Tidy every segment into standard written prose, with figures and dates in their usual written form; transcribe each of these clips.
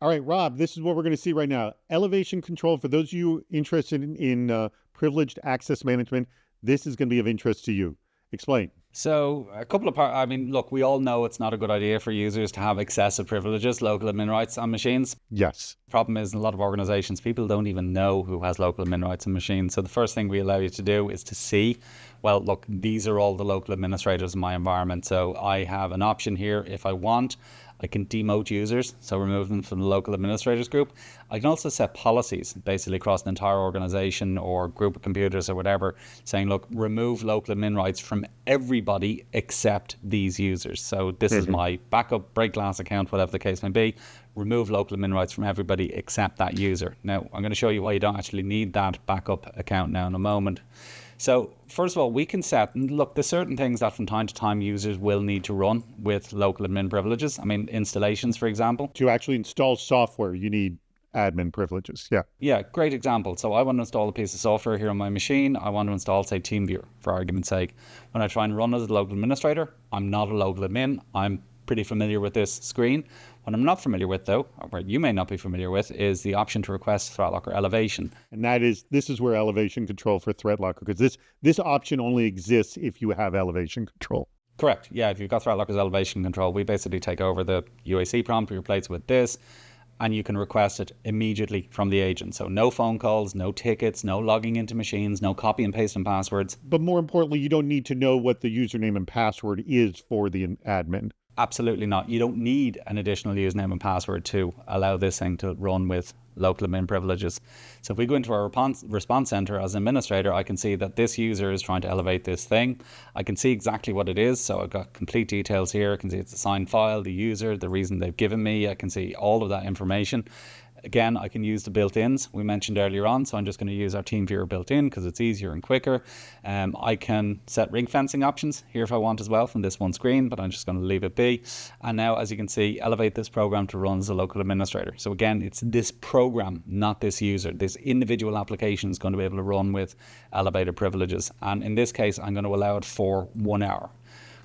All right, Rob, this is what we're going to see right now. Elevation control, for those of you interested in privileged access management, this is going to be of interest to you. Explain. So a couple of parts. I mean, look, we all know it's not a good idea for users to have excessive privileges, local admin rights on machines. Yes. Problem is, in a lot of organizations, people don't even know who has local admin rights on machines. So the first thing we allow you to do is to see, well, look, these are all the local administrators in my environment. So I have an option here. If I want, I can demote users, so remove them from the local administrators group. I can also set policies basically across an entire organization or group of computers or whatever, saying, look, remove local admin rights from everybody except these users. So this is my backup, break glass account, whatever the case may be. Remove local admin rights from everybody except that user. Now, I'm going to show you why you don't actually need that backup account now in a moment. So first of all, we can set, and look, there's certain things that from time to time users will need to run with local admin privileges. I mean, installations, for example. To actually install software, you need admin privileges. Yeah. Yeah, great example. So I want to install a piece of software here on my machine. I want to install, say, TeamViewer, for argument's sake. When I try and run as a local administrator, I'm not a local admin. I'm pretty familiar with this screen. What I'm not familiar with, though, or what you may not be familiar with, is the option to request ThreatLocker elevation. And this is where elevation control for ThreatLocker, because this option only exists if you have elevation control. Correct. Yeah, if you've got ThreatLocker's elevation control, we basically take over the UAC prompt, we replace it with this, and you can request it immediately from the agent. So no phone calls, no tickets, no logging into machines, no copy and pasting passwords. But more importantly, you don't need to know what the username and password is for the admin. Absolutely not. You don't need an additional username and password to allow this thing to run with local admin privileges. So if we go into our response center as an administrator, I can see that this user is trying to elevate this thing. I can see exactly what it is. So I've got complete details here. I can see it's a signed file, the user, the reason they've given me. I can see all of that information. Again, I can use the built-ins we mentioned earlier on, so I'm just going to use our TeamViewer built-in because it's easier and quicker. I can set ring fencing options here if I want as well from this one screen, but I'm just going to leave it be. And now, as you can see, elevate this program to run as a local administrator. So again, it's this program, not this user. This individual application is going to be able to run with elevated privileges. And in this case, I'm going to allow it for 1 hour.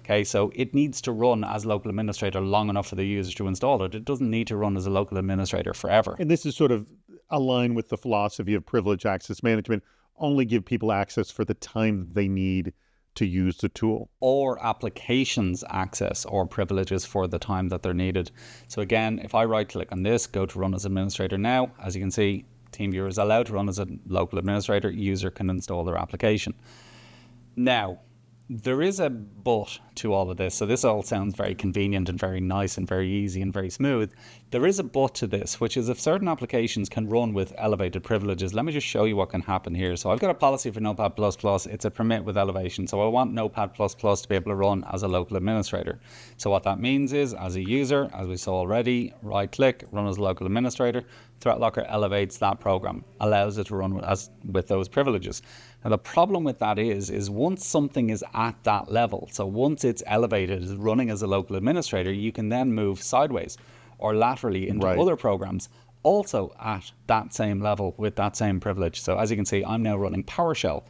Okay, so it needs to run as local administrator long enough for the user to install it. It doesn't need to run as a local administrator forever. And this is sort of aligned with the philosophy of privileged access management. Only give people access for the time they need to use the tool. Or applications access or privileges for the time that they're needed. So again, if I right click on this, go to run as administrator now, as you can see, TeamViewer is allowed to run as a local administrator. User can install their application. Now, there is a but to all of this. So this all sounds very convenient and very nice and very easy and very smooth. There is a but to this, which is if certain applications can run with elevated privileges. Let me just show you what can happen here. So I've got a policy for Notepad++. It's a permit with elevation. So I want Notepad++ to be able to run as a local administrator. So what that means is, as a user, as we saw already, right click, run as a local administrator. ThreatLocker elevates that program, allows it to run with those privileges. Now the problem with that is once something is at that level, so once it's elevated, is running as a local administrator, you can then move sideways or laterally into other programs also at that same level with that same privilege. So as you can see, I'm now running PowerShell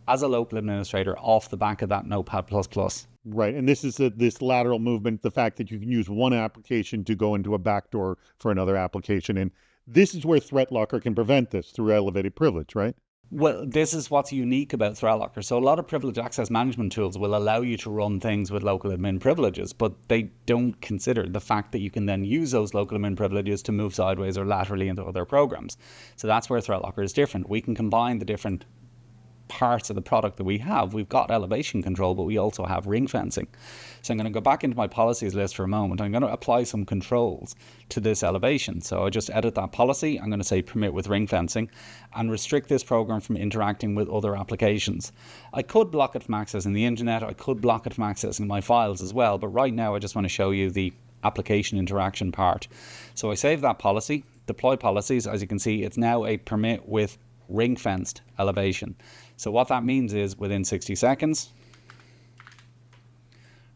as a local administrator off the back of that Notepad++. Right, and this is this lateral movement, the fact that you can use one application to go into a backdoor for another application. And this is where ThreatLocker can prevent this through elevated privilege, right? Well, this is what's unique about ThreatLocker. So a lot of privileged access management tools will allow you to run things with local admin privileges, but they don't consider the fact that you can then use those local admin privileges to move sideways or laterally into other programs. So that's where ThreatLocker is different. We can combine the different parts of the product that we have. We've got elevation control, but we also have ring fencing. So I'm going to go back into my policies list for a moment. I'm going to apply some controls to this elevation. So I just edit that policy. I'm going to say permit with ring fencing and restrict this program from interacting with other applications. I could block it from accessing the internet. I could block it from accessing my files as well. But right now I just want to show you the application interaction part. So I save that policy, deploy policies. As you can see, it's now a permit with ring fenced elevation. So what that means is within 60 seconds,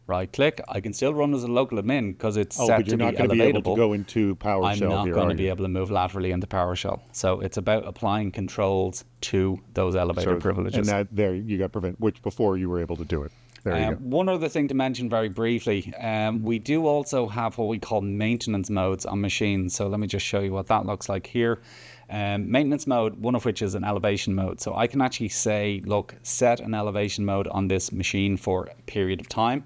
right click, I can still run as a local admin because it's set to be elevatable. But you're not going to be able to go into PowerShell here, I'm not going to be able to move laterally into PowerShell. So it's about applying controls to those elevated privileges. And that there you got prevent, which before you were able to do it. There you go. One other thing to mention very briefly, we do also have what we call maintenance modes on machines. So let me just show you what that looks like here. Maintenance mode, one of which is an elevation mode. So I can actually say, look, set an elevation mode on this machine for a period of time.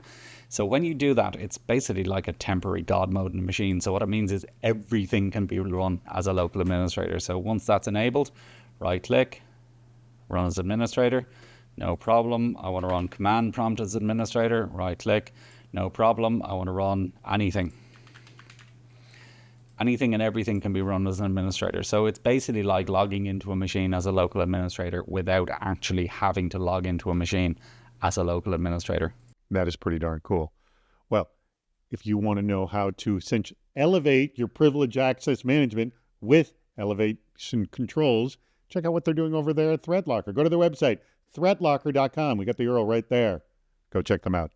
So when you do that, it's basically like a temporary God mode in the machine. So what it means is everything can be run as a local administrator. So once that's enabled, right click, run as administrator. No problem. I want to run command prompt as administrator. Right click. No problem. I want to run anything. Anything and everything can be run as an administrator. So it's basically like logging into a machine as a local administrator without actually having to log into a machine as a local administrator. That is pretty darn cool. Well, if you want to know how to elevate your privileged access management with elevation controls, check out what they're doing over there at ThreatLocker. Go to their website, ThreatLocker.com. We got the URL right there. Go check them out.